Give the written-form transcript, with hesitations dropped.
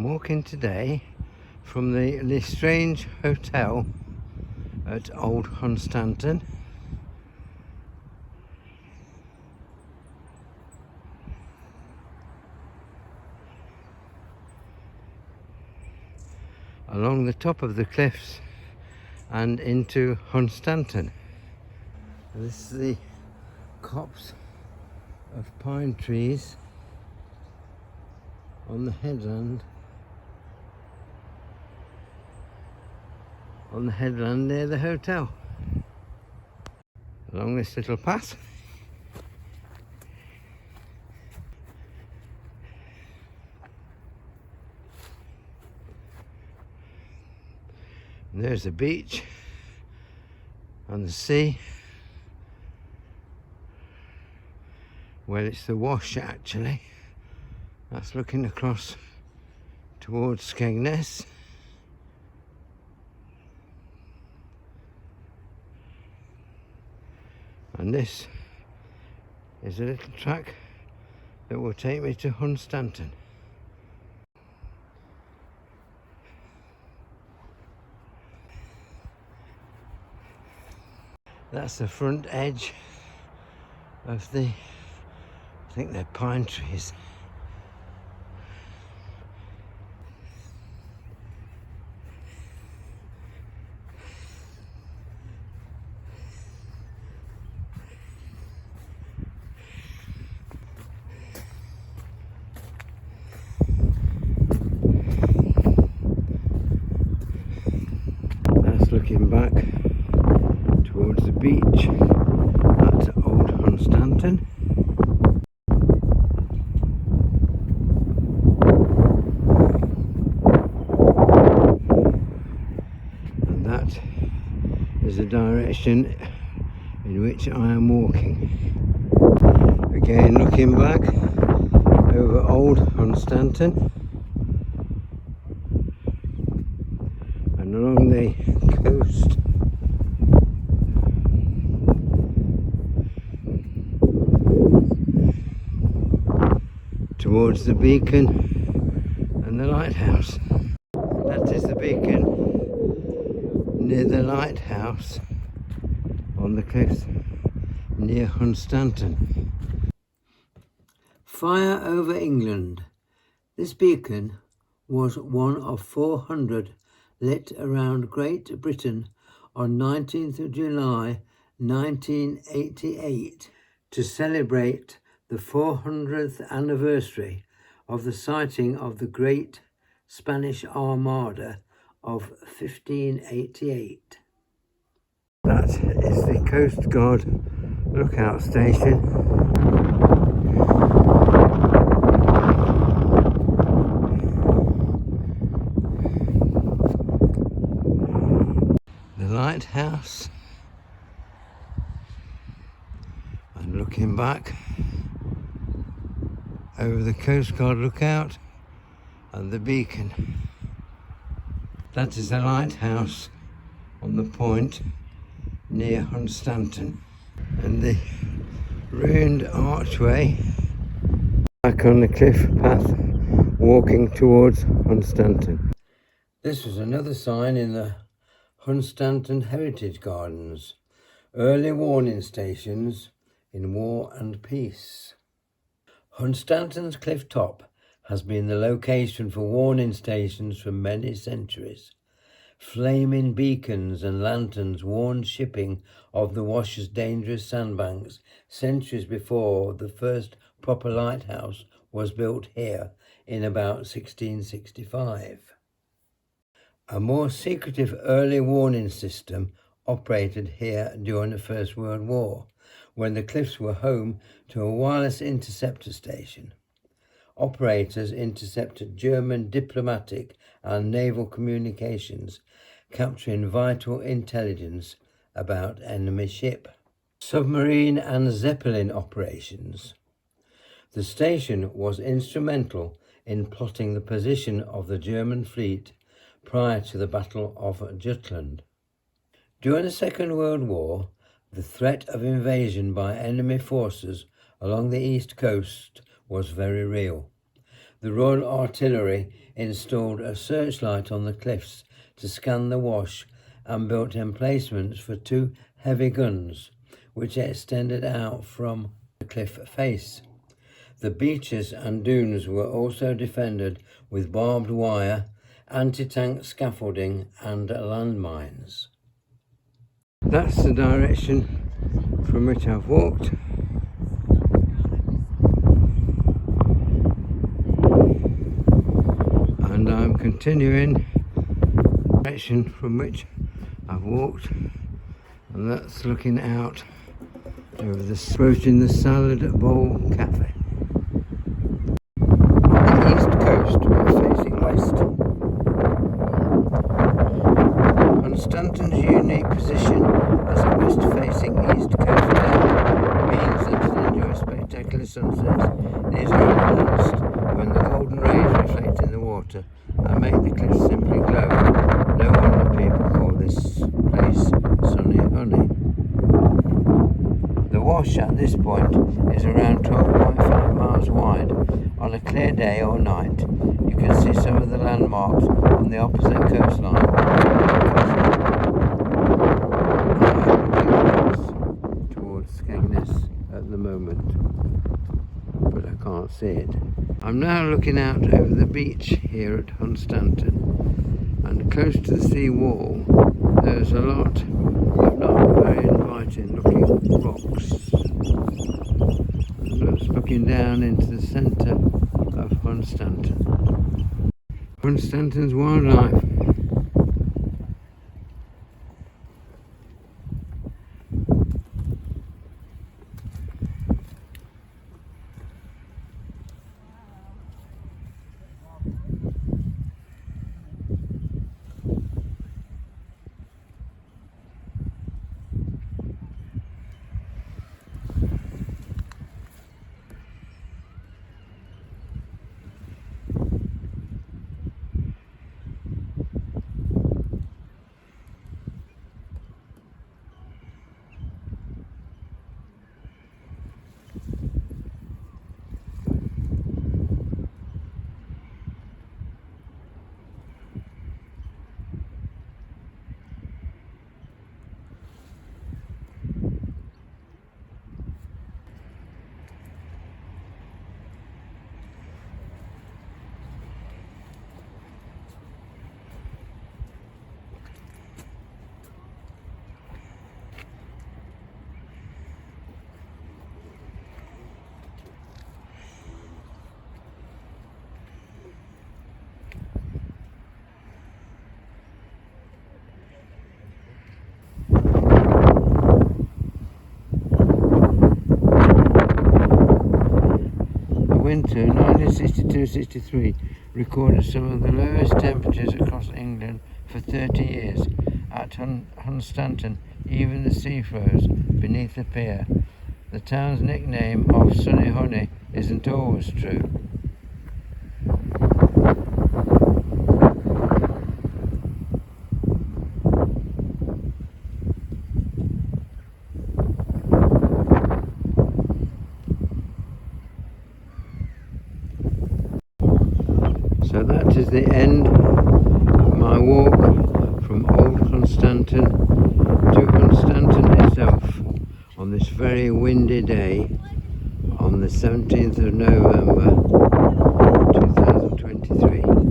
walking today from the Lestrange Hotel at Old Hunstanton. Along the top of the cliffs and into Hunstanton. This is the copse of pine trees on the headland, near the hotel. Along this little path. And there's the beach and the sea. Well, it's the Wash actually. That's looking across towards Skegness. And this is a little track that will take me to Hunstanton. That's the front edge of the, I think they're pine trees. That's looking back towards the beach at Old Hunstanton. And that is the direction in which I am walking. Again, looking back over Old Hunstanton and along the coast. Towards the beacon and the lighthouse. That is the beacon near the lighthouse on the cliffs near Hunstanton. Fire over England. This beacon was one of 400 lit around Great Britain on 19th of July 1988 to celebrate the 400th anniversary of the sighting of the Great Spanish Armada of 1588. That is the Coast Guard lookout station. The lighthouse. And looking back over the Coast Guard lookout and the beacon. That is the lighthouse on the point near Hunstanton. And the ruined archway back on the cliff path walking towards Hunstanton. This was another sign in the Hunstanton Heritage Gardens. Early warning stations in war and peace. Hunstanton's cliff top has been the location for warning stations for many centuries. Flaming beacons and lanterns warned shipping of the Wash's dangerous sandbanks centuries before the first proper lighthouse was built here in about 1665. A more secretive early warning system operated here during the First World War, when the cliffs were home to a wireless interceptor station. Operators intercepted German diplomatic and naval communications, capturing vital intelligence about enemy ship. Submarine and Zeppelin operations. The station was instrumental in plotting the position of the German fleet prior to the Battle of Jutland. During the Second World War, the threat of invasion by enemy forces along the east coast was very real. The The Royal Artillery installed a searchlight on the cliffs to scan the wash and built emplacements for 2 heavy guns, which extended out from the cliff face. The beaches and dunes were also defended with barbed wire, anti-tank scaffolding and landmines. That's the direction from which I've walked. And I'm continuing the direction from which I've walked, and that's looking out over the approaching the Salad Bowl Cafe. On the east coast, we're facing west. Hunstanton's unique position as a west-facing east coast town means that to enjoy spectacular sunsets, it is enhanced when the golden rays reflect in the water and make the cliffs simply glow. No wonder people call this place Sunny Honey. The wash at this point is around 12.5 miles wide. On a clear day or night, you can see some of the landmarks on the opposite coastline. Towards Skegness at the moment, but I can't see it. I'm now looking out over the beach here at Hunstanton, and close to the sea wall there's a lot of not very inviting looking rocks. And that's looking down into the centre of Hunstanton. Hunstanton's wildlife. Winter 1962-63 recorded some of the lowest temperatures across England for 30 years. At Hunstanton, even the sea froze beneath the pier. The town's nickname of Sunny Honey isn't always true. So that is the end of my walk from Old Hunstanton to Hunstanton itself on this very windy day on the 17th of November 2023.